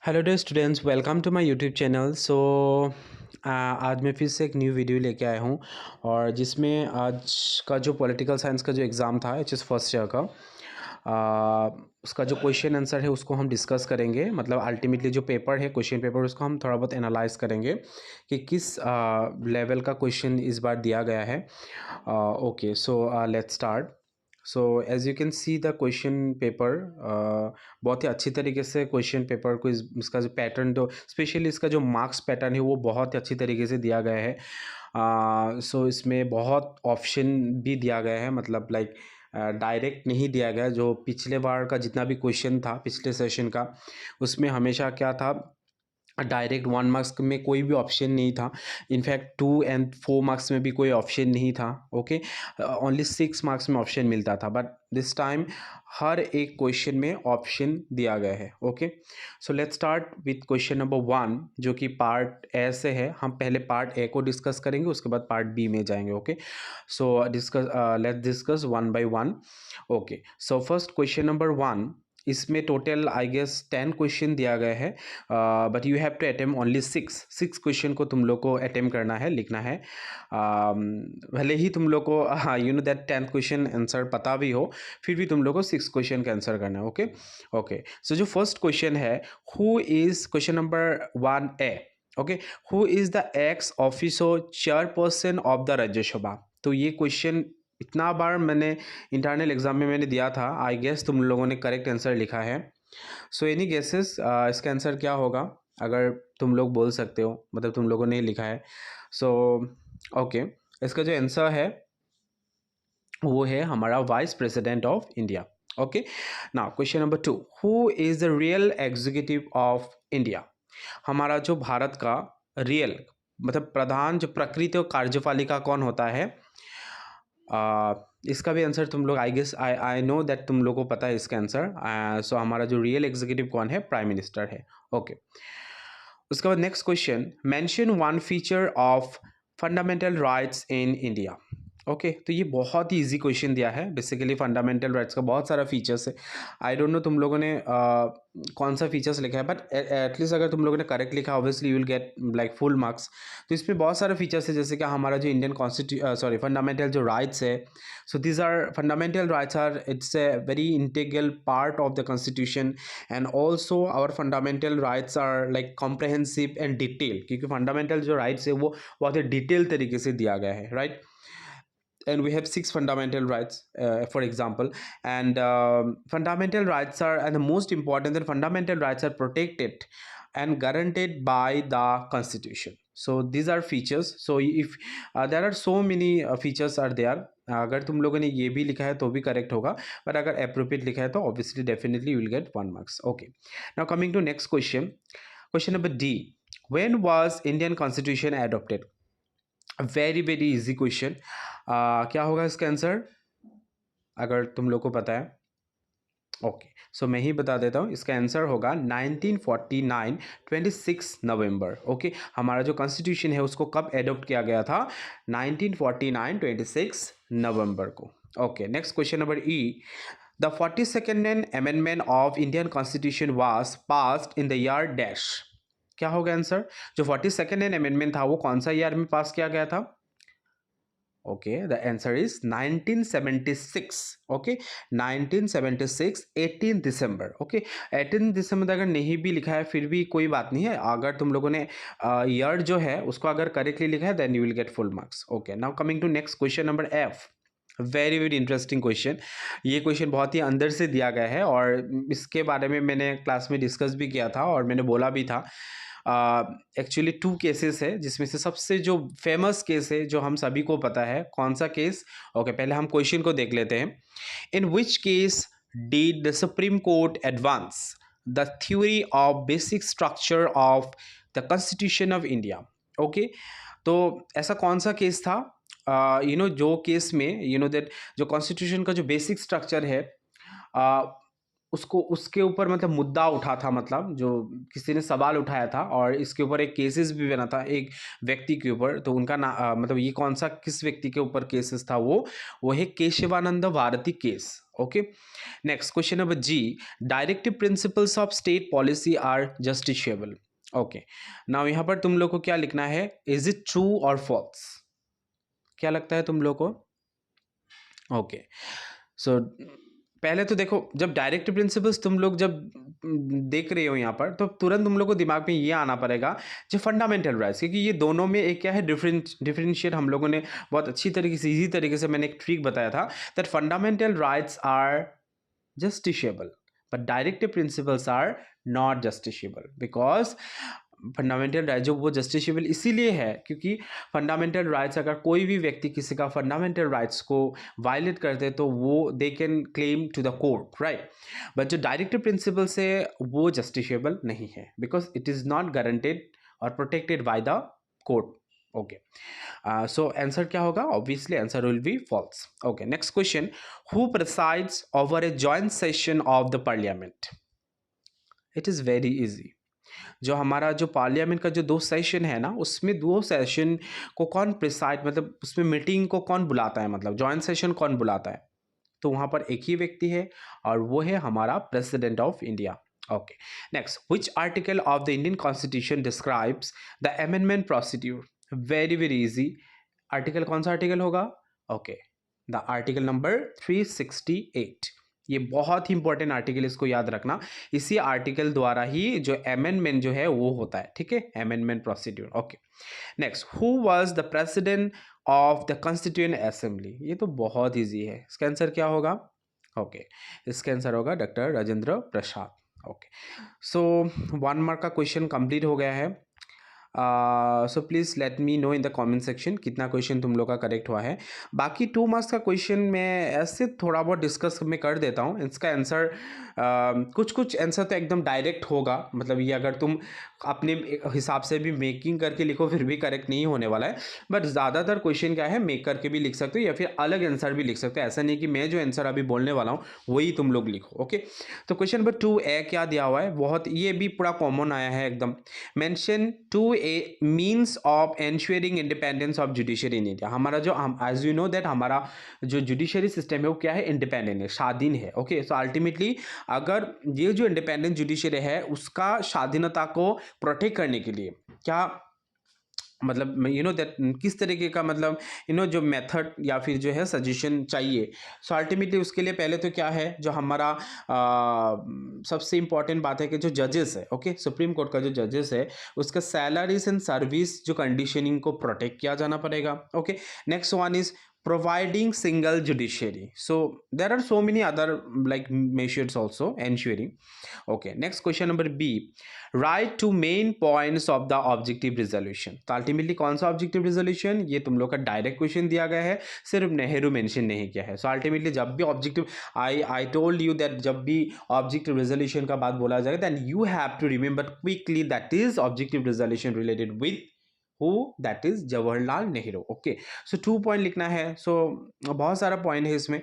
Hello dear students, welcome to my YouTube channel. आज मैं फिर से एक न्यू वीडियो लेके आया हूँ और जिसमें आज का जो पॉलिटिकल साइंस का जो एग्ज़ाम था एच एस फर्स्ट ईयर का, उसका जो क्वेश्चन आंसर है उसको हम डिस्कस करेंगे। मतलब अल्टीमेटली जो पेपर है, क्वेश्चन पेपर, उसको हम थोड़ा बहुत एनालाइज करेंगे कि किस लेवल का क्वेश्चन इस बार दिया गया है। Okay, so let's start. So as you can see the question paper, बहुत ही अच्छी तरीके से क्वेश्चन पेपर को इसका जो पैटर्न, तो स्पेशली इसका जो मार्क्स पैटर्न है वो बहुत ही अच्छी तरीके से दिया गया है। सो इसमें बहुत ऑप्शन भी दिया गया है, मतलब लाइक डायरेक्ट नहीं दिया गया। जो पिछले बार का जितना भी क्वेश्चन था पिछले सेशन का, उसमें हमेशा क्या था, डायरेक्ट 1 मार्क्स में कोई भी ऑप्शन नहीं था। इनफैक्ट 2 और 4 मार्क्स में भी कोई ऑप्शन नहीं था। ओके, ओनली 6 मार्क्स में ऑप्शन मिलता था, बट दिस टाइम हर एक क्वेश्चन में ऑप्शन दिया गया है। Okay, so let's start with question number 1, जो कि पार्ट ए से है। हम पहले पार्ट ए को डिस्कस करेंगे, उसके बाद पार्ट बी में जाएंगे। Okay, so let's discuss one by one. Okay, so first question number 1, इसमें टोटल आई गेस 10 क्वेश्चन दिया गया है, but you have to attempt only 6 question को तुम लोग को अटेम्प्ट करना है, लिखना है। भले ही तुम लोग को you know that 10th question answer पता भी हो, फिर भी तुम लोग को 6 क्वेश्चन का आंसर करना है। ओके ओके, सो जो फर्स्ट क्वेश्चन है, who is, question number 1A। Okay, who is the x officio chairperson of the Rajya Sabha. तो ये क्वेश्चन इतना बार मैंने इंटरनल एग्जाम में मैंने दिया था, आई गेस तुम लोगों ने करेक्ट आंसर लिखा है। सो एनी गेसेस, इसका आंसर क्या होगा? अगर तुम लोग बोल सकते हो, मतलब तुम लोगों ने लिखा है। सो ओके, इसका जो आंसर है वो है हमारा vice president of India. Okay, now question number 2, who is the real executive of India. हमारा जो भारत का रियल, मतलब प्रधान, जो प्रकृति और कार्यपालिका कौन होता है? इसका भी आंसर तुम लोग, I guess I know that तुम लोग को पता है इसका आंसर। सो हमारा जो रियल एग्जीक्यूटिव कौन है? प्राइम मिनिस्टर है। ओके, उसके बाद next question, mention one feature of fundamental rights in India. Okay, तो ये बहुत ही इजी क्वेश्चन दिया है। बेसिकली फंडामेंटल राइट्स का बहुत सारा फीचर्स है। आई डोंट नो तुम लोगों ने कौन सा फीचर्स लिखा है, बट एटलीस्ट अगर तुम लोगों ने करेक्ट लिखा, obviously you will get like full marks. तो इसमें बहुत सारे फीचर्स है, जैसे कि हमारा जो इंडियन सॉरी फंडामेंटल जो राइट्स है, so these are fundamental rights are, it's a very integral part of the constitution, and also our fundamental rights are like comprehensive and detail, क्योंकि फंडामेंटल जो राइट्स है वो बहुत ही डिटेल तरीके से दिया गया है, right? And we have 6 fundamental rights, for example, and fundamental rights are, and the most important, that fundamental rights are protected and guaranteed by the constitution. So these are features. So if there are so many features are there, अगर तुम लोगों ने ये भी लिखा है तो भी करेक्ट होगा, बट अगर अप्रोप्रिएट लिखा है तो obviously definitely you will get 1 marks. Okay, now coming to next question, question number D, when was Indian constitution adopted. Very very easy question. क्या होगा इसका आंसर, अगर तुम लोग को पता है? ओके, सो मैं ही बता देता हूँ, इसका आंसर होगा 1949, 26 नवंबर। ओके, हमारा जो कॉन्स्टिट्यूशन है उसको कब एडॉप्ट किया गया था? 1949, 26 नवंबर को। Okay, next question number E, the 42nd amendment of Indian constitution was passed in the year dash. क्या होगा आंसर? जो 42nd अमेंडमेंट था वो कौन सा ईयर में पास किया गया था? Okay, the answer is 1976। Okay, 1976, 18 December. Okay, 18 दिसंबर अगर नहीं भी लिखा है फिर भी कोई बात नहीं है, अगर तुम लोगों ने ईयर जो है उसको अगर करेक्टली लिखा है then you will get full marks. Okay, now coming to next question number F. Very very interesting question. ये क्वेश्चन बहुत ही अंदर से दिया गया है और इसके बारे में मैंने क्लास में डिस्कस भी किया था और मैंने बोला भी था। एक्चुअली 2 केसेस है, जिसमें से सबसे जो फेमस केस है, जो हम सभी को पता है, कौन सा केस? ओके, पहले हम क्वेश्चन को देख लेते हैं। In which case did the supreme court advance the theory of basic structure of the constitution of India. Okay, तो ऐसा कौन सा केस था, जो केस में दैट जो कॉन्स्टिट्यूशन का जो बेसिक स्ट्रक्चर है, उसको उसके ऊपर मतलब मुद्दा उठा था, मतलब जो किसी ने सवाल उठाया था और इसके ऊपर एक केसेस भी बना था एक व्यक्ति के ऊपर। तो उनका मतलब ये कौन सा किस व्यक्ति के ऊपर केसेस था, वो है Kesavananda Bharati case. Okay, next question number G, directive principles of state policy are justiciable. Okay, now यहाँ पर तुम लोग को क्या लिखना है, इज इट ट्रू और फॉल्स, क्या लगता है तुम लोग को? ओके, सो पहले तो देखो, जब डायरेक्ट प्रिंसिपल्स तुम लोग जब देख रहे हो यहाँ पर, तो तुरंत तुम लोग को दिमाग में ये आना पड़ेगा जो फंडामेंटल राइट्स, क्योंकि ये दोनों में एक क्या है डिफरेंशिएट हम लोगों ने बहुत अच्छी तरीके से, इजी तरीके से मैंने एक ट्रिक बताया था, that fundamental rights are justiciable but directive principles are not justiciable because fundamental right जो वो जस्टिशिएबल इसीलिए है क्योंकि फंडामेंटल राइट्स, अगर कोई भी व्यक्ति किसी का फंडामेंटल राइट्स को वायलेट करते तो वो they can claim to the court, right. But जो डायरेक्टिव प्रिंसिपल्स है वो जस्टिशिएबल नहीं है because it is not guaranteed और protected by the court. Okay, so answer क्या होगा? Obviously answer will be false. Okay, next question, who presides over a joint session of the parliament? It is very easy. जो हमारा जो parliament का जो 2 session है ना, उसमें 2 सेशन को कौन प्रिसाइड, मतलब उसमें मीटिंग को कौन बुलाता है, मतलब जॉइंट सेशन कौन बुलाता है? तो वहाँ पर एक ही व्यक्ति है और वो है हमारा president of India. Okay, next, which article of the Indian constitution describes the amendment procedure? Very very easy. Article कौन सा आर्टिकल होगा? Okay, the article number 368। ये बहुत ही इंपॉर्टेंट आर्टिकल, इसको याद रखना। इसी आर्टिकल द्वारा ही जो अमेंडमेंट जो है वो होता है, ठीक है, amendment procedure. Okay, next, who was the president of the constituent assembly? ये तो बहुत इजी है, इसका आंसर क्या होगा? ओके, इसका आंसर होगा डॉक्टर राजेंद्र प्रसाद। ओके, सो 1 मार्क का क्वेश्चन कंप्लीट हो गया है। So please let me know in the comment section कितना क्वेश्चन तुम लोग का करेक्ट हुआ है। बाकी 2 मार्क्स का क्वेश्चन मैं ऐसे थोड़ा बहुत डिस्कस मैं कर देता हूँ। इसका आंसर कुछ कुछ आंसर तो एकदम डायरेक्ट होगा, मतलब ये अगर तुम अपने हिसाब से भी मेकिंग करके लिखो फिर भी करेक्ट नहीं होने वाला है। बट ज़्यादातर क्वेश्चन क्या है, मेक करके भी लिख सकते हो या फिर अलग आंसर भी लिख सकते हो। ऐसा नहीं कि मैं जो आंसर अभी बोलने वाला हूँ वही तुम लोग लिखो। ओके, तो क्वेश्चन नंबर 2A क्या दिया हुआ है, बहुत ये भी पूरा कॉमन आया है एकदम। Mention 2A means of ensuring independence of judiciary in India. हमारा जो एज यू नो दैट हमारा जो जुडिशरी सिस्टम है वो क्या है, इंडिपेंडेंट है, स्वाधीन है। ओके, सो अल्टीमेटली अगर ये जो इंडिपेंडेंट जुडिशरी है उसका स्वाधीनता को प्रोटेक्ट करने के लिए क्या, मतलब यू नो दैट किस तरीके का, मतलब यू नो जो मेथड या फिर जो है सजेशन चाहिए। सो अल्टीमेटली उसके लिए पहले तो क्या है, जो हमारा सबसे इंपॉर्टेंट बात है कि जो जजेस है, ओके, सुप्रीम कोर्ट का जो जजेस है उसका सैलरीज एंड सर्विस जो कंडीशनिंग को प्रोटेक्ट किया जाना पड़ेगा। Okay, next one is providing single judiciary, so there are so many other like measures also ensuring. Okay, next question number B, write to main points of the objective resolution। तो ultimately कौन सा objective resolution, ये तुम लोग का direct question दिया गया है, सिर्फ नेहरू मेंशन नहीं किया है। सो अल्टीमेटली जब भी objective, I told you that जब भी ऑब्जेक्टिव रेजोल्यूशन का बात बोला जाएगा then you have to remember quickly that is objective resolution related with who, that is Jawaharlal Nehru. Okay, so 2 point लिखना है। सो बहुत सारा पॉइंट है इसमें,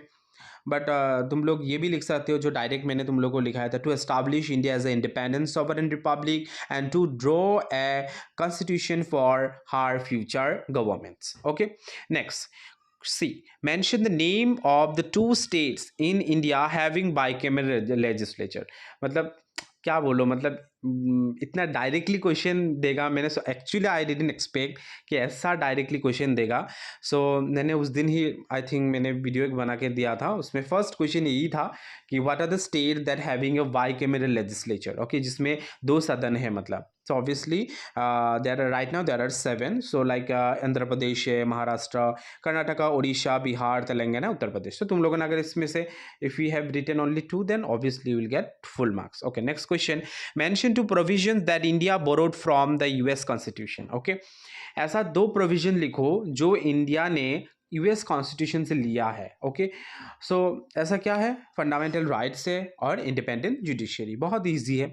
बट तुम लोग ये भी लिख सकते हो जो डायरेक्ट मैंने तुम लोग को लिखा था, to establish India as a independent sovereign republic and to draw a constitution for her future governments. Okay, next C, mention the name of the 2 states in India having bicameral legislature। मतलब क्या बोलो, मतलब इतना directly question देगा, मैंने actually I didn't expect कि ऐसा directly question देगा। सो मैंने उस दिन ही आई थिंक मैंने वीडियो एक बना के दिया था, उसमें फर्स्ट क्वेश्चन यही था कि what are the state that having a bicameral legislature. Okay, जिसमें 2 सदन है, मतलब so obviously there are right now there are 7, so like Andhra Pradesh है, महाराष्ट्र, कर्नाटका, उड़ीसा, बिहार, तेलंगाना, उत्तर प्रदेश। तो तुम लोगों ने अगर इसमें से if we have written only 2 then obviously you will get full marks। okay, next question, mention 2 provisions that India borrowed from the US constitution। okay, ऐसा 2 provision लिखो जो इंडिया ने यूएस कॉन्स्टिट्यूशन से लिया है। ओके, सो ऐसा क्या है, फंडामेंटल राइट्स है और इंडिपेंडेंट जुडिशरी, बहुत इजी है।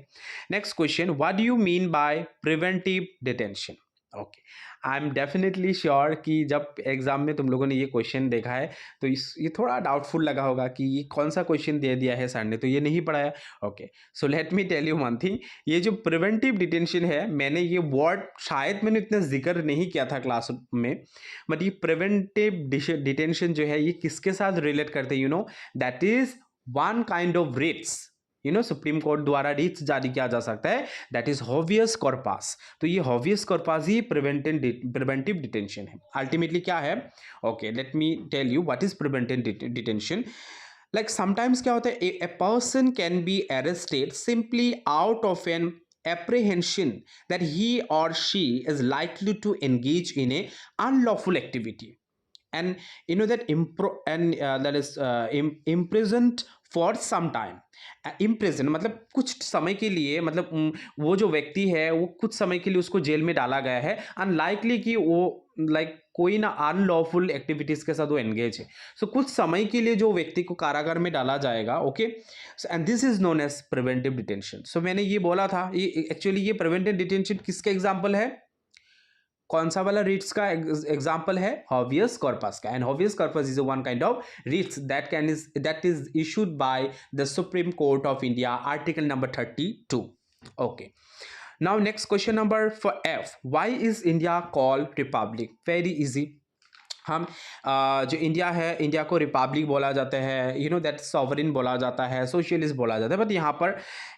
Next question, what do you mean bye preventive detention? Okay, I am definitely sure कि जब एग्जाम में तुम लोगों ने ये क्वेश्चन देखा है तो ये थोड़ा डाउटफुल लगा होगा कि ये कौन सा क्वेश्चन दे दिया है सर ने, तो ये नहीं पढ़ाया। Okay, so let me tell you one thing, ये जो प्रिवेंटिव डिटेंशन है, मैंने ये वर्ड शायद मैंने इतना जिक्र नहीं किया था क्लास में, बट ये प्रिवेंटिव डिटेंशन जो है ये किसके साथ रिलेट करते हैं, you know, that is one kind of writs, you know, supreme court द्वारा रिट्स जारी किया जा सकता है, दैट इज हॉबियस कॉर्पस। तो ये हॉबियस कॉर्पस ही प्रिवेंटिव डिटेंशन है। अल्टीमेटली क्या है, okay let me tell you what is preventive detention. Like sometimes क्या होता है, a person can be arrested simply out of an apprehension that he or she is likely to engage in a unlawful activity, and you know that that is imprisoned for some time। Imprison मतलब कुछ समय के लिए, मतलब वो जो व्यक्ति है वो कुछ समय के लिए उसको जेल में डाला गया है, अनलाइकली कि वो लाइक कोई ना अनलॉफुल एक्टिविटीज के साथ वो एंगेज है। सो कुछ समय के लिए जो व्यक्ति को कारागार में डाला जाएगा, okay, and this is known as preventive detention. So मैंने ये बोला था, ये एक्चुअली ये प्रिवेंटिव डिटेंशन किसका एग्जाम्पल है, कौन सा वाला रिट्स का एग्जांपल है, हॉबियस कॉर्पस का। And habeas corpus is one kind of writs that is issued by the supreme court of India, article number 32। Okay, now next question number four F, why is India called republic. Very easy, हम जो India है, India को Republic बोला जाता है, you know that sovereign बोला जाता है, सोशलिस्ट बोला जाता है, बट यहाँ पर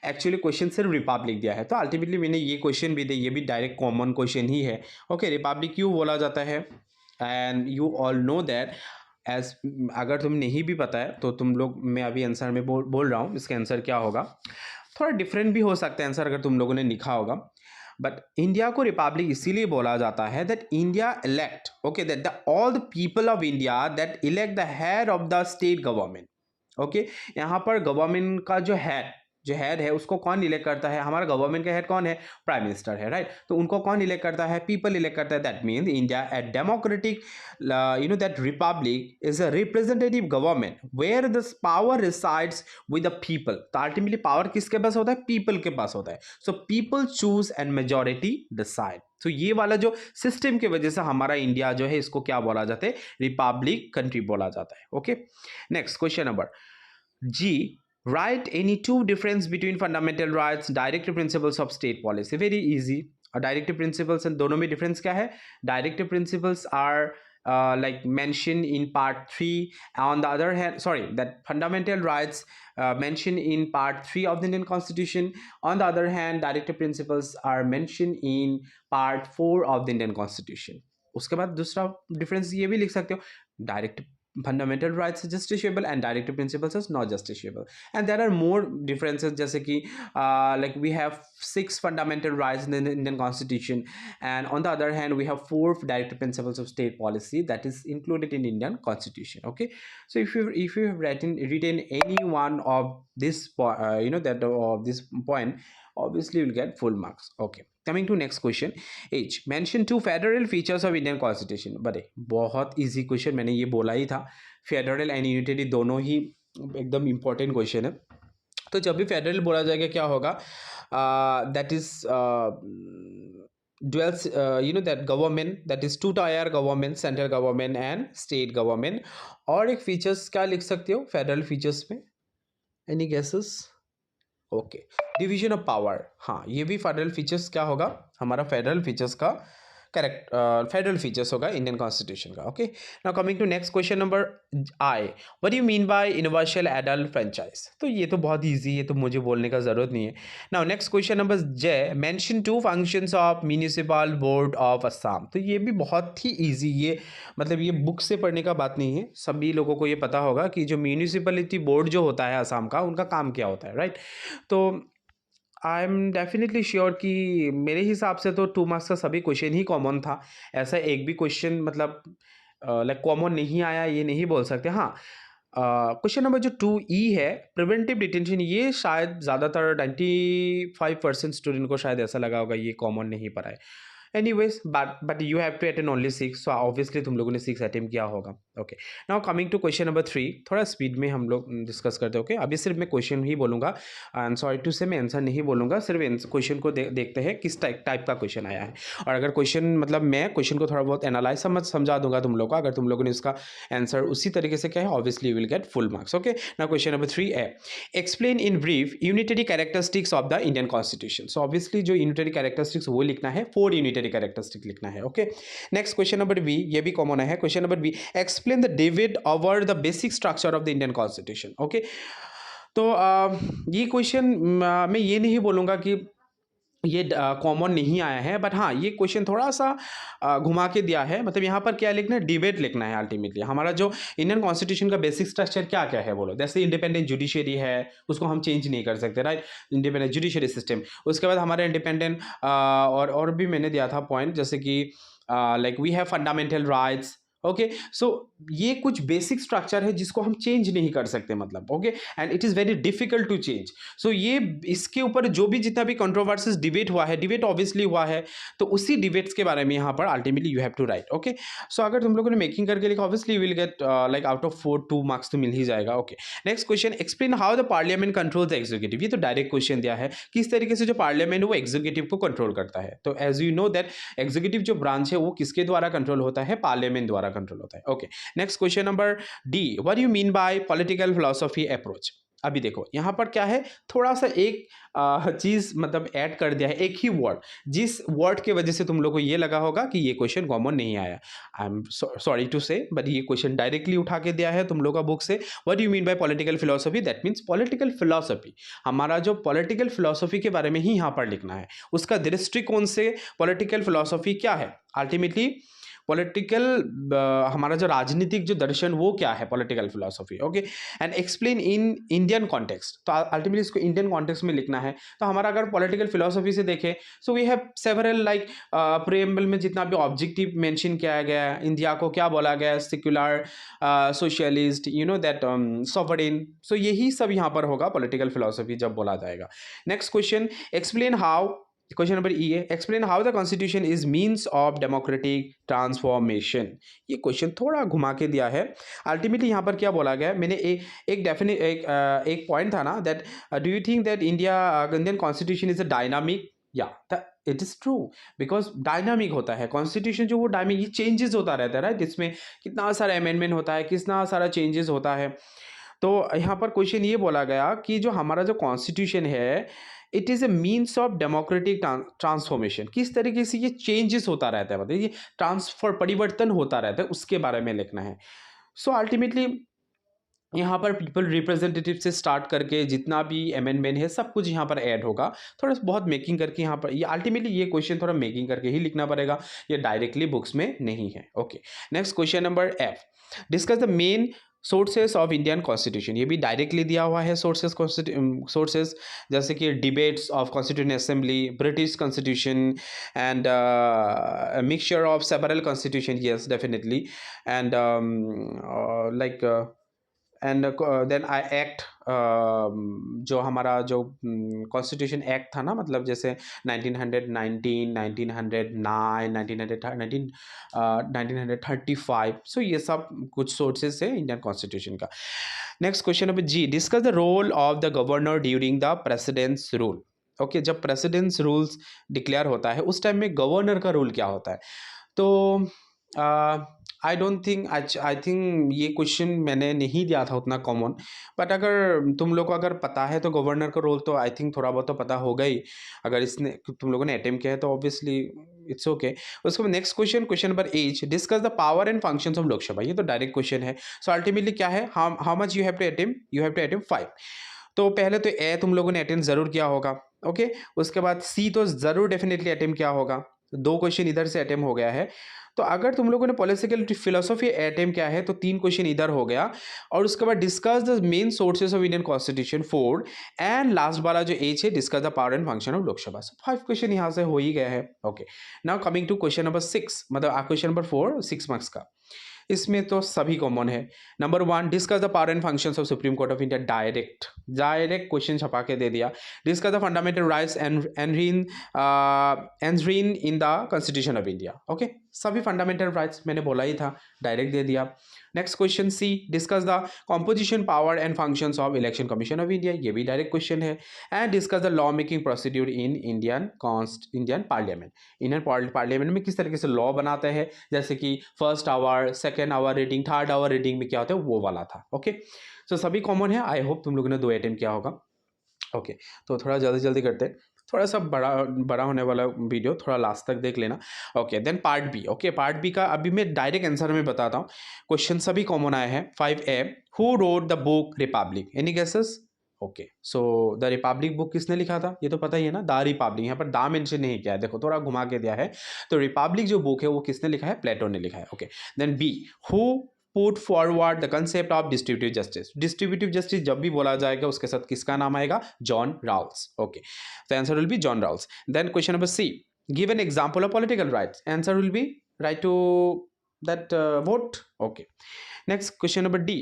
एक्चुअली क्वेश्चन सिर्फ रिपब्लिक दिया है। तो अल्टीमेटली मैंने ये क्वेश्चन भी दिया, ये भी डायरेक्ट कॉमन क्वेश्चन ही है। ओके, रिपब्लिक क्यों बोला जाता है, and you all know that as, अगर तुम नहीं भी पता है तो तुम लोग, मैं अभी आंसर में बोल रहा हूँ, इसका आंसर क्या होगा, थोड़ा डिफरेंट भी हो सकता है आंसर अगर तुम लोगों ने लिखा होगा। बट इंडिया को रिपब्लिक इसीलिए बोला जाता है that India elect, okay, that the all the people of India that elect the head of the state government. Okay, यहाँ पर गवर्नमेंट का जो हेड है उसको कौन इलेक्ट करता है, हमारा गवर्नमेंट का हेड कौन है, प्राइम मिनिस्टर है, राइट। तो उनको कौन इलेक्ट करता है, पीपल इलेक्ट करता है। That means India a democratic, you know that republic is a representative government where the power resides with the people. तो अल्टीमेटली पावर किसके पास होता है, पीपल के पास होता है। So people choose and majority decide. तो ये वाला जो सिस्टम की वजह से हमारा इंडिया जो है इसको क्या बोला जाता है, रिपब्लिक कंट्री बोला जाता है। Okay, next question number ji, write any two difference between fundamental rights, directive principles of state policy। very easy, directive principles and दोनों में difference क्या है, directive principles are like mentioned in part 3, on the other hand, sorry, that fundamental rights mentioned in part 3 of the Indian Constitution, on the other hand directive principles are mentioned in part 4 of the Indian Constitution। उसके बाद दूसरा difference ये भी लिख सकते हो, direct fundamental rights is justiciable and directive principles is not justiciable, and there are more differences जैसे कि like we have 6 fundamental rights in the Indian Constitution, and on the other hand we have 4 directive principles of state policy that is included in Indian Constitution। Okay, so if you have written any one of this you know that of this point, obviously you will get full marks। Okay, coming to next question, H, mention two federal features of Indian Constitution। बड़े बहुत easy question, मैंने ये बोला ही था, federal and unitary दोनों ही एकदम important question है। तो जब भी फेडरल बोला जाएगा क्या होगा, that is dwells you know that government, that is two tier government, central government and state government। और एक फीचर्स क्या लिख सकते हो फेडरल फीचर्स में, any guesses? Okay, division of power, हाँ ये भी फेडरल फीचर्स क्या होगा, हमारा फेडरल फीचर्स का करेक्ट फेडरल फीचर्स होगा इंडियन कॉन्स्टिट्यूशन का। Okay, now coming to next question number I, what do you mean by universal adult franchise. तो ये तो बहुत इजी है, तो मुझे बोलने का जरूरत नहीं है। Now next question number J, mention two functions of municipal board of Assam. तो ये भी बहुत ही इजी, ये मतलब ये बुक से पढ़ने का बात नहीं है, सभी लोगों को ये पता होगा कि जो म्यूनिसिपलिटी बोर्ड जो होता है असम का, उनका काम क्या होता है, राइट। तो आई एम डेफिनेटली श्योर कि मेरे हिसाब से तो 2 मार्क्स का सभी क्वेश्चन ही कॉमन था, ऐसा एक भी क्वेश्चन मतलब लाइक कॉमन नहीं आया ये नहीं बोल सकते। हाँ, क्वेश्चन नंबर जो 2E है, प्रिवेंटिव डिटेंशन, ये शायद ज़्यादातर 95% स्टूडेंट को शायद ऐसा लगा होगा ये कॉमन नहीं पड़ा है। Anyways, but you have to attend only 6, so obviously तुम लोगों ने 6 अटेम्प्ट किया होगा। Okay, now coming to question number 3, थोड़ा स्पीड में हम लोग डिस्कस करते हैं। ओके, अभी सिर्फ मैं क्वेश्चन ही बोलूँगा, एंड सॉरी टू से मैं आंसर नहीं बोलूँगा, सिर्फ क्वेश्चन को देखते हैं किस टाइप का क्वेश्चन आया है। और अगर क्वेश्चन मतलब मैं क्वेश्चन को थोड़ा बहुत एनालाइज समझा दूंगा तुम लोग को, अगर तुम लोगों ने इसका आंसर उसी तरीके से किया है, obviously you will get full marks. Okay, now question number 3 है, explain in brief unitary characteristics of the Indian constitution. So obviously जो यूनिटरी कैरेक्टरिस्टिक्स वो लिखना है, 4 यूनिटरी कैरेक्टरिस्टिक लिखना है। Okay, next question number B, ये भी कॉमन है। Question number B, explain the divide over the basic structure of the Indian constitution. Okay, तो ये क्वेश्चन मैं ये नहीं बोलूँगा कि ये कॉमन नहीं आया है, बट हाँ ये क्वेश्चन थोड़ा सा घुमा के दिया है। मतलब यहाँ पर क्या लिखना है, डिबेट लिखना है। अल्टीमेटली हमारा जो इंडियन कॉन्स्टिट्यूशन का बेसिक स्ट्रक्चर क्या क्या है बोलो, जैसे इंडिपेंडेंट जुडिशरी है, उसको हम चेंज नहीं कर सकते, राइट, इंडिपेंडेंट जुडिशरी सिस्टम। उसके बाद हमारे इंडिपेंडेंट और भी मैंने दिया था पॉइंट, जैसे कि like we have fundamental rights. Okay, so ये कुछ बेसिक स्ट्रक्चर है जिसको हम चेंज नहीं कर सकते, मतलब okay, and it is very difficult to change. So ये इसके ऊपर जो भी जितना भी कंट्रोवर्सीज डिबेट हुआ है, डिबेट ऑब्वियसली हुआ है, तो उसी डिबेट्स के बारे में यहाँ पर ultimately you have to write. Okay, so अगर तुम लोगों ने मेकिंग करके लिखा, obviously will get like out of 4 2 marks तो मिल ही जाएगा। Okay, next question, explain how the parliament control the executive. ये तो डायरेक्ट क्वेश्चन दिया है, किस तरीके से जो पार्लियामेंट वो एग्जीक्यूटिव को कंट्रोल करता है। तो as you know that executive जो ब्रांच है वो किसके द्वारा कंट्रोल होता है, पार्लियामेंट द्वारा कंट्रोल होता है। Okay, next question number D, what do you mean bye political philosophy approach. अभी देखो यहाँ पर क्या है, थोड़ा सा एक चीज मतलब ऐड कर दिया है, एक ही वर्ड, जिस वर्ड के वजह से तुम लोग को ये लगा होगा कि ये क्वेश्चन कॉमन नहीं आया। आई एम सॉरी टू से, बट ये क्वेश्चन डायरेक्टली उठा के दिया है तुम लोग का बुक से। What do you mean bye political philosophy, that means political philosophy, हमारा जो पॉलिटिकल फिलॉसफी के बारे में ही यहाँ पर लिखना है, उसका दृष्टिकोण से पॉलिटिकल फिलॉसफी क्या है। अल्टीमेटली पॉलिटिकल हमारा जो राजनीतिक जो दर्शन वो क्या है, political philosophy. Okay, and explain in Indian context, तो अल्टीमेटली इसको इंडियन कॉन्टेक्स्ट में लिखना है। तो हमारा अगर पॉलिटिकल फिलॉसफी से देखें, so we have several like preamble में जितना भी ऑब्जेक्टिव मेंशन किया गया है, इंडिया को क्या बोला गया है, secular, socialist, you know that sovereign. So यही सब यहाँ पर होगा पॉलिटिकल फिलॉसफी जब बोला जाएगा। Next question, explain how, question number E है, explain how the constitution is means of democratic transformation. ये क्वेश्चन थोड़ा घुमा के दिया है। अल्टीमेटली यहाँ पर क्या बोला गया है, मैंने एक पॉइंट था ना, that do you think that Indian constitution is a dynamic, या it is true, because dynamic होता है कॉन्स्टिट्यूशन जो, वो डायनामिक, ये चेंजेस होता रहता है, राइट, इसमें कितना सारा अमेंडमेंट होता है, कितना सारा चेंजेस होता है। तो यहाँ पर क्वेश्चन ये बोला गया कि जो हमारा जो कॉन्स्टिट्यूशन है, it is a means of democratic transformation, किस तरीके से ये चेंजेस होता रहता है, मतलब ये परिवर्तन होता रहता है, उसके बारे में लिखना है। सो अल्टीमेटली यहाँ पर पीपल रिप्रेजेंटेटिव से स्टार्ट करके जितना भी अमेंडमेंट है सब कुछ यहाँ पर ऐड होगा, थोड़ा बहुत मेकिंग करके यहाँ पर, ये अल्टीमेटली ये क्वेश्चन थोड़ा मेकिंग करके ही लिखना पड़ेगा, ये डायरेक्टली बुक्स में नहीं है। Okay, next question number F, discuss the main sources of Indian constitution. ये भी डायरेक्टली दिया हुआ है सोर्सेस, जैसे कि debates of constitution assembly, British constitution, and mixture of several constitution, yes definitely, and like and then I act, जो हमारा जो कॉन्स्टिट्यूशन एक्ट था ना, मतलब जैसे 1919, 1909, 1935, सो ये सब कुछ सोर्सेस है इंडियन कॉन्स्टिट्यूशन का। Next question number G, discuss the role of the governor during the president's rule. Okay, जब प्रेसिडेंट्स रूल्स डिक्लेयर होता है उस टाइम में गवर्नर का रोल क्या होता है। तो I don't think, I think ये क्वेश्चन मैंने नहीं दिया था उतना कॉमन, बट अगर तुम लोग को अगर पता है तो गवर्नर का रोल तो आई थिंक थोड़ा बहुत तो पता होगा ही, अगर इसने तुम लोगों ने अटेम्प्ट किया है तो ऑब्वियसली इट्स ओके। उसके बाद next question number 8, discuss the power and functions of Lok Sabha. ये तो डायरेक्ट क्वेश्चन है। सो अल्टीमेटली क्या है, how much you have to attempt, you have to attempt 5। तो पहले तो ए तुम लोगों ने अटेम्प्ट जरूर किया होगा। ओके, उसके बाद सी तो जरूर डेफिनेटली अटेम्प्ट किया होगा, 2 क्वेश्चन इधर से अटेम्प्ट हो गया है। तो अगर तुम लोगों ने पॉलिटिकल फिलोसफी अटेम्प्ट किया है तो 3 क्वेश्चन इधर हो गया, और उसके बाद discuss the main sources of Indian constitution 4, and last वाला जो एच है, discuss the power and function of Lok Sabha. 5 question यहाँ से हो ही गया है। Okay, now coming to question number 6, मतलब क्वेश्चन नंबर 4 6 मार्क्स का, इसमें तो सभी कॉमन है। Number 1, discuss the power and functions of supreme court of India. Direct question छपा के दे दिया। Discuss the fundamental rights and in the constitution of India. Okay, सभी फंडामेंटल राइट्स मैंने बोला ही था, डायरेक्ट दे दिया। Next question C, discuss the composition power and functions of election commission of India, ये भी डायरेक्ट क्वेश्चन है। And discuss the law making procedure in Indian parliament, Indian parliament में किस तरीके से लॉ बनाते हैं, जैसे कि first hour, second hour reading, third hour reading में क्या होता है, वो वाला था। ओके, तो सभी कॉमन है। आई होप तुम लोगों ने 2 अटेम्प्ट किया होगा। ओके, तो थोड़ा जल्दी जल्दी करते हैं, थोड़ा सा बड़ा होने वाला वीडियो, थोड़ा लास्ट तक देख लेना। Okay, then part B. Okay, part B का अभी मैं डायरेक्ट आंसर में बताता हूँ। क्वेश्चन सभी कॉमन आए हैं। 5A, who wrote the book Republic, any guesses? Okay, so the Republic book किसने लिखा था, ये तो पता ही है ना, द रिपब्लिक। यहाँ पर दा मेंशन नहीं किया है, देखो थोड़ा घुमा के दिया है। तो रिपब्लिक जो बुक है वो किसने लिखा है, प्लेटो ने लिखा है। Okay, then B, who put forward the concept of distributive justice, distributive justice जब भी बोला जाएगा उसके साथ किसका नाम आएगा, John Rawls. Okay, the answer will be John Rawls. Then question number C, give an example of political rights, answer will be right to that vote. Okay, next question number D,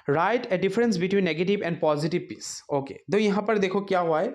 write a difference between negative and positive peace. Okay, तो यहाँ पर देखो क्या हुआ है,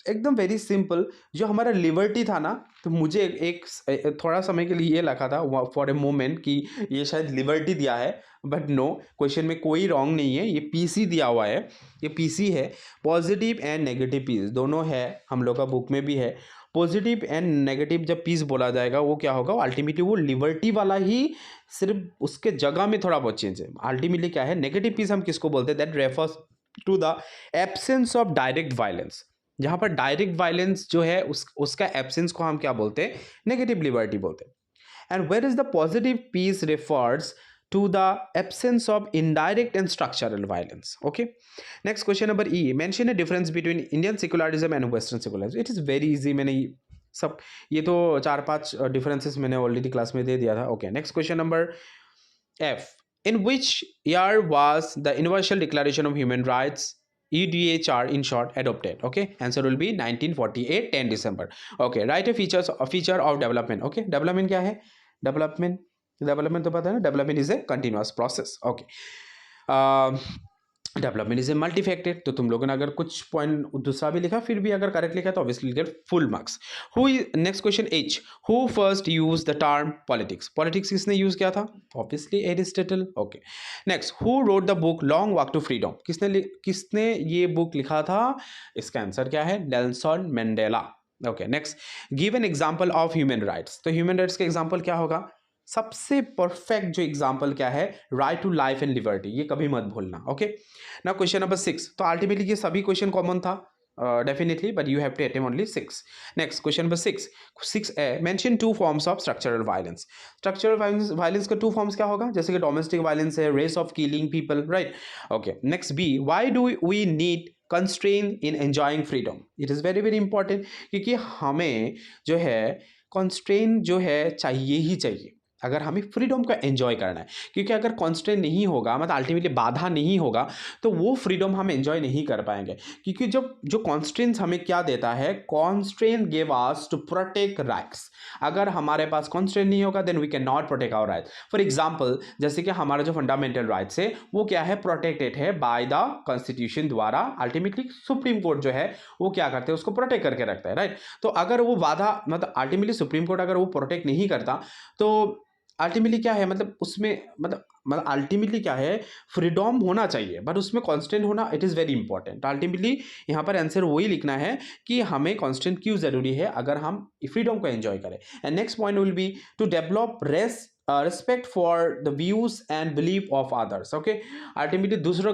एकदम very simple. जो हमारा लिबर्टी था ना, तो मुझे एक थोड़ा समय के लिए ये लगा था फॉर ए मोमेंट कि ये शायद लिबर्टी दिया है, बट नो, क्वेश्चन में कोई रॉन्ग नहीं है, ये पीसी दिया हुआ है, ये पीसी है। पॉजिटिव एंड नेगेटिव पीस दोनों है, हम लोग का बुक में भी है। पॉजिटिव एंड नेगेटिव जब पीस बोला जाएगा वो क्या होगा, अल्टीमेटली वो लिबर्टी वाला ही, सिर्फ उसके जगह में थोड़ा बहुत चेंज है। अल्टीमेटली क्या है, नेगेटिव पीस हम किसको बोलते हैं, that refers to the absence of direct violence. जहां पर डायरेक्ट वायलेंस जो है उसका एब्सेंस को हम क्या बोलते हैं, नेगेटिव लिबर्टी बोलते हैं। And where is the positive peace refers to the absence of indirect and structural violence. Okay, next question number E, mention a difference between Indian secularism and western secularism. It is very easy, मैंने सब ये तो 4-5 differences मैंने already class में दे दिया था। Okay, next question number F, in which year was the Universal Declaration of Human Rights, EDHR in short, adopted? Okay, answer will be 1948, 10 December. Okay, write a feature of development. Okay, development क्या है, development तो पता है ना, development is a continuous process. Okay, development is a multifaceted. तो तुम लोगों ने अगर कुछ पॉइंट दूसरा भी लिखा फिर भी अगर करेक्ट लिखा तो obviously get full marks. Who, next question H, who first use the term politics, politics किसने यूज किया था, obviously Aristotle. Okay, next, who wrote the book long walk to freedom, किसने ये बुक लिखा था, इसका आंसर क्या है, Nelson Mandela. Okay, next, give an example of human rights. तो ह्यूमन राइट्स का एग्जाम्पल क्या होगा, सबसे परफेक्ट जो एग्जांपल क्या है, right to life and liberty, ये कभी मत भूलना। ओके, ना क्वेश्चन नंबर 6, तो अल्टीमेटली ये सभी क्वेश्चन कॉमन था definitely, but you have to attempt only 6। Next question number 6A, mention 2 forms of structural violence. Structural violence का 2 फॉर्म्स क्या होगा, जैसे कि डोमेस्टिक वायलेंस है, race of killing people, right. Okay, next B, why do we need constrain in enjoying freedom. It is very very important, क्योंकि हमें जो है कंस्ट्रेन जो है चाहिए ही चाहिए अगर हमें फ्रीडम का एंजॉय करना है। क्योंकि अगर कॉन्स्टेंट नहीं होगा, मतलब अल्टीमेटली बाधा नहीं होगा, तो वो फ्रीडम हम एंजॉय नहीं कर पाएंगे। क्योंकि जब जो कॉन्स्टेंट्स हमें क्या देता है, constant give us to protect rights. अगर हमारे पास कॉन्स्टेंट नहीं होगा then we can not protect our rights. For example, जैसे कि हमारा जो फंडामेंटल राइट्स है वो क्या है, प्रोटेक्टेड है बाय द कॉन्स्टिट्यूशन द्वारा। अल्टीमेटली सुप्रीम कोर्ट जो है वो क्या करते हैं, उसको प्रोटेक्ट करके रखता है, राइट। तो अगर वो बाधा, मतलब अल्टीमेटली सुप्रीम कोर्ट अगर वो प्रोटेक्ट नहीं करता तो अल्टीमेटली क्या है, मतलब उसमें मतलब अल्टीमेटली क्या है, फ्रीडम होना चाहिए बट उसमें कांस्टेंट होना, it is very important. Ultimately यहाँ पर आंसर वही लिखना है कि हमें कांस्टेंट क्यों ज़रूरी है अगर हम फ्रीडम को एंजॉय करें। And next point will be to develop respect for the views and belief of others. Okay, ultimately दूसरों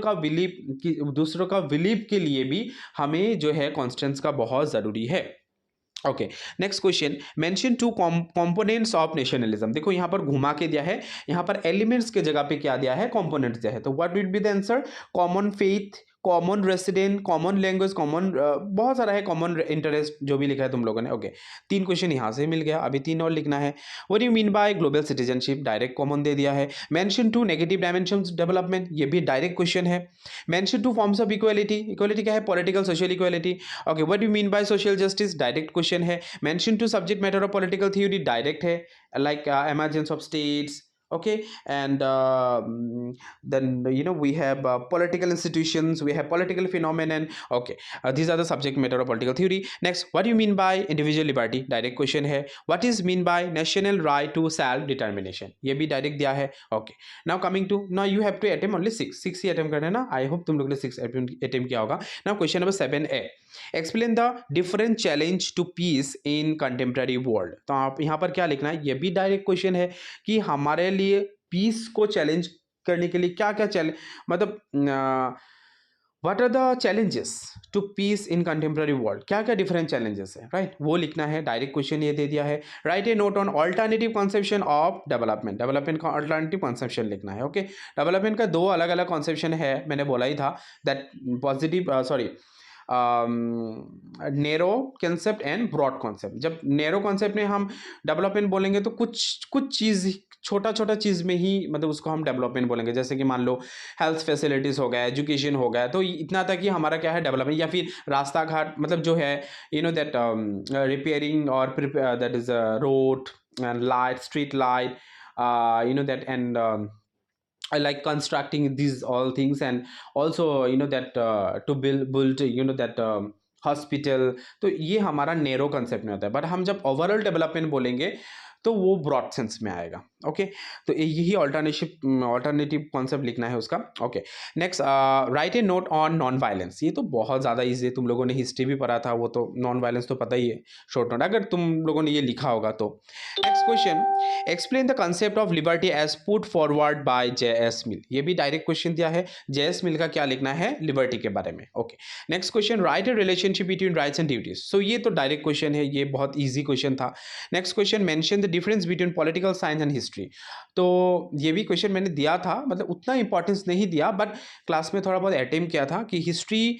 का बिलीफ के लिए भी हमें जो है कॉन्स्टेंट्स का बहुत ज़रूरी है। Okay, next question, mention 2 components of nationalism. देखो यहाँ पर घुमा के दिया है, यहाँ पर एलिमेंट्स के जगह पे क्या दिया है, कंपोनेंट्स दिया है। तो what will be the answer, common faith, common resident, common language, common बहुत सारा है, कॉमन इंटरेस्ट जो भी लिखा है तुम लोगों ने। ओके, 3 क्वेश्चन यहाँ से मिल गया, अभी 3 और लिखना है। What you mean by global citizenship, direct common दे दिया है। मेंशन 2 नेगेटिव डायमेंशंस डेवलपमेंट, ये भी डायरेक्ट क्वेश्चन है। Mention 2 forms of equality, equality क्या है, political social equality. Okay, what you mean by social justice, direct question है। Mention 2 subject matter of political theory, direct है, like emergence of states, okay. And then we have political institutions, we have political phenomenon, okay. These are the subject matter of political theory. Next, what do you mean by individual liberty? Direct question है. What is mean by national right to self determination? ये भी direct दिया है, okay. Now coming to, now you have to attempt only six he attempt करना है ना. I hope तुम लोग ने 6 attempt किया होगा. Now question number 7A, explain the different challenge to peace in contemporary world. तो आप यहाँ पर क्या लिखना है, ये भी डायरेक्ट क्वेश्चन है कि हमारे लिए पीस को चैलेंज करने के लिए क्या क्या चैलेंज, मतलब what are the challenges to peace in contemporary world, क्या क्या डिफरेंट चैलेंजेस है, राइट, वो लिखना है. डायरेक्ट क्वेश्चन ये दे दिया है. Right A note on alternative conception of development. Development का ऑल्टरनेटिव कंसेप्शन लिखना है, ओके. डेवलपमेंट का 2 अलग अलग कंसेप्शन है, मैंने बोला ही था, that positive sorry narrow concept and broad concept. जब नैरो कॉन्सेप्ट में हम डेवलपमेंट बोलेंगे तो कुछ चीज़, छोटा छोटा चीज़ में ही मतलब उसको हम डेवलपमेंट बोलेंगे. जैसे कि मान लो हेल्थ फैसिलिटीज़ हो गया, एजुकेशन हो गया, तो इतना तक ही हमारा क्या है डेवलपमेंट. या फिर रास्ता घाट, मतलब जो है दैट रिपेयरिंग और that is road and light, street light, that, and I like constructing these all things, and also that to build that hospital. तो ये हमारा नैरो कंसेप्ट में होता है. बट हम जब ओवरऑल डेवलपमेंट बोलेंगे तो वो ब्रॉड सेंस में आएगा, ओके. तो यही ऑल्टरनेटिव कॉन्सेप्ट लिखना है उसका, okay. Next, right A note on non violence. ये तो बहुत ज़्यादा ईजी है, तुम लोगों ने हिस्ट्री भी पढ़ा था, वो तो नॉन वायलेंस तो पता ही है, शॉर्ट नोट, अगर तुम लोगों ने ये लिखा होगा तो. Next question, explain the concept of liberty as put forward by J.S. Mill. ये भी डायरेक्ट क्वेश्चन दिया है. J.S. मिल का क्या लिखना है लिबर्टी के बारे में, okay. Next question, write a relationship between rights and duties. So ये तो डायरेक्ट क्वेश्चन है, ये बहुत ईजी क्वेश्चन था. Next question, mention the difference between political science and history. तो ये भी क्वेश्चन मैंने दिया था, मतलब उतना इंपॉर्टेंस नहीं दिया, बट क्लास में थोड़ा बहुत अटेम्प्ट किया था कि हिस्ट्री,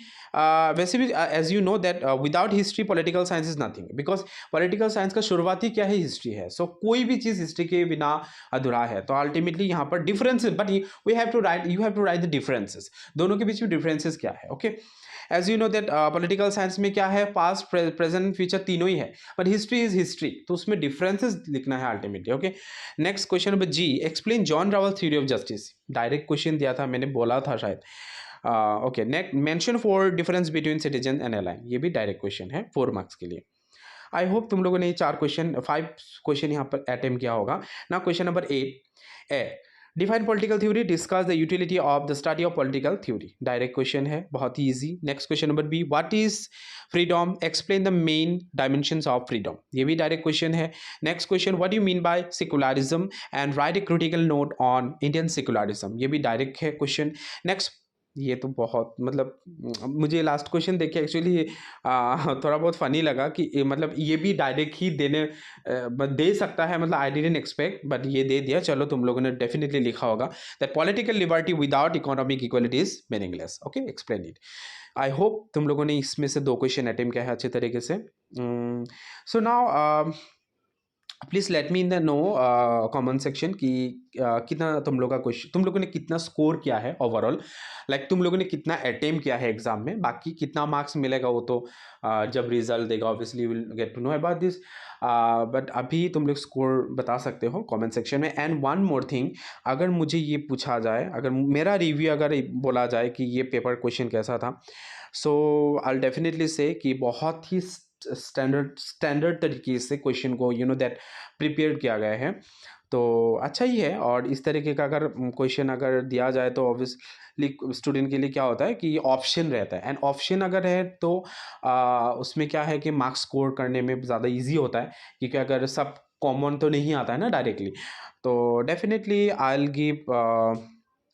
वैसे भी as you know that without history political science is nothing, because political science का शुरुआती क्या है, हिस्ट्री है. सो कोई भी चीज़ हिस्ट्री के बिना अधूरा है. तो अल्टीमेटली यहाँ पर differences, but you have to write the differences. दोनों के बीच में डिफरेंसेस क्या है, okay. As you know that political science में क्या है, पास्ट प्रेजेंट फ्यूचर तीनों ही है, बट हिस्ट्री इज हिस्ट्री, तो उसमें डिफरेंसेस लिखना है ultimately, okay. Next question number G, explain John Rawl theory of justice. Direct question दिया था, मैंने बोला था शायद, ओके. Next, mention 4 difference between citizen and alien. ये भी डायरेक्ट क्वेश्चन है 4 मार्क्स के लिए. आई होप तुम लोगों ने 5 क्वेश्चन यहाँ पर अटेम्प्ट किया होगा ना. Question number 8 A, define political theory, discuss the utility of the study of political theory. Direct question है, बहुत ही easy. Next question number B, what is freedom, explain the main dimensions of freedom. ये भी direct question है. Next question, what you mean by secularism and write a critical note on Indian secularism. ये भी direct है question. Next, ये तो बहुत, मतलब मुझे लास्ट क्वेश्चन देख के एक्चुअली थोड़ा बहुत फ़नी लगा कि मतलब ये भी डायरेक्ट ही दे सकता है, मतलब आई डिडंट एक्सपेक्ट, बट ये दे दिया. चलो, तुम लोगों ने डेफिनेटली लिखा होगा that political liberty without economic equality is meaningless, okay. Explain it. I hope तुम लोगों ने इसमें से 2 क्वेश्चन अटेम्प्ट किया है अच्छे तरीके से. So now please let me in the know comment section कि कितना तुम लोगों ने कितना स्कोर किया है ओवरऑल, लाइक तुम लोगों ने कितना अटेम्प्ट किया है एग्जाम में. बाकी कितना मार्क्स मिलेगा वो तो जब रिजल्ट देगा obviously will get to know about this, but अभी तुम लोग स्कोर बता सकते हो कमेंट सेक्शन में. एंड वन मोर थिंग, अगर मुझे ये पूछा जाए, अगर मेरा रिव्यू अगर बोला जाए कि ये पेपर क्वेश्चन कैसा था, सो आई विल डेफिनेटली से कि बहुत ही स्टैंडर्ड तरीके से क्वेश्चन को दैट प्रिपेयर किया गया है, तो अच्छा ही है. और इस तरीके का अगर क्वेश्चन अगर दिया जाए तो ऑब्वियसली स्टूडेंट के लिए क्या होता है कि ऑप्शन रहता है, एंड ऑप्शन अगर है तो उसमें क्या है कि मार्क्स स्कोर करने में ज़्यादा इजी होता है, क्योंकि अगर सब कॉमन तो नहीं आता है ना डायरेक्टली. तो definitely I will give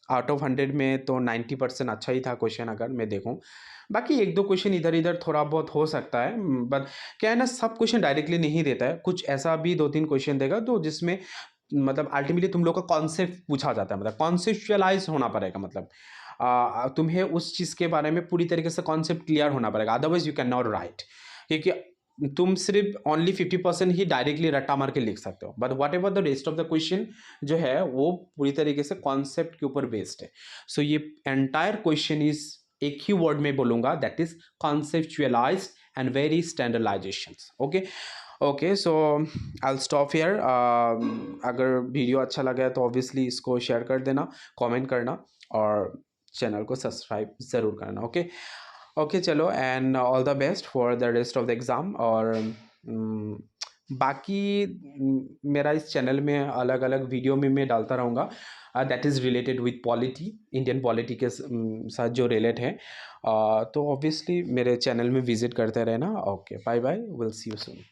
out of 100 में तो 90% अच्छा ही था क्वेश्चन अगर मैं देखूं. बाकी 1-2 क्वेश्चन इधर इधर थोड़ा बहुत हो सकता है, बट क्या है ना, सब क्वेश्चन डायरेक्टली नहीं देता है, कुछ ऐसा भी 2-3 क्वेश्चन देगा तो जिसमें मतलब अल्टीमेटली तुम लोग का कॉन्सेप्ट पूछा जाता है, मतलब कॉन्सेप्चुअलाइज होना पड़ेगा, मतलब तुम्हें उस चीज़ के बारे में पूरी तरीके से कॉन्सेप्ट क्लियर होना पड़ेगा, otherwise you can not right. क्योंकि तुम सिर्फ ओनली 50% ही डायरेक्टली रट्टा मार के लिख सकते हो, but what ever the rest of the question जो है वो पूरी तरीके से कॉन्सेप्ट के ऊपर बेस्ड है. सो ये एंटायर क्वेश्चन इज, एक ही वर्ड में बोलूंगा, that is conceptualized and very standardization, okay. Okay, so I will stop here. अगर वीडियो अच्छा लगा है तो ऑब्वियसली इसको शेयर कर देना, कमेंट करना और चैनल को सब्सक्राइब ज़रूर करना। ओके ओके, चलो, and all the best for the rest of the exam. और बाकी मेरा इस चैनल में अलग अलग वीडियो में मैं डालता रहूँगा that is related with polity, Indian polity के साथ जो रिलेट है। तो ऑब्वियसली मेरे चैनल में विजिट करते रहना। Okay, bye bye, will see you soon.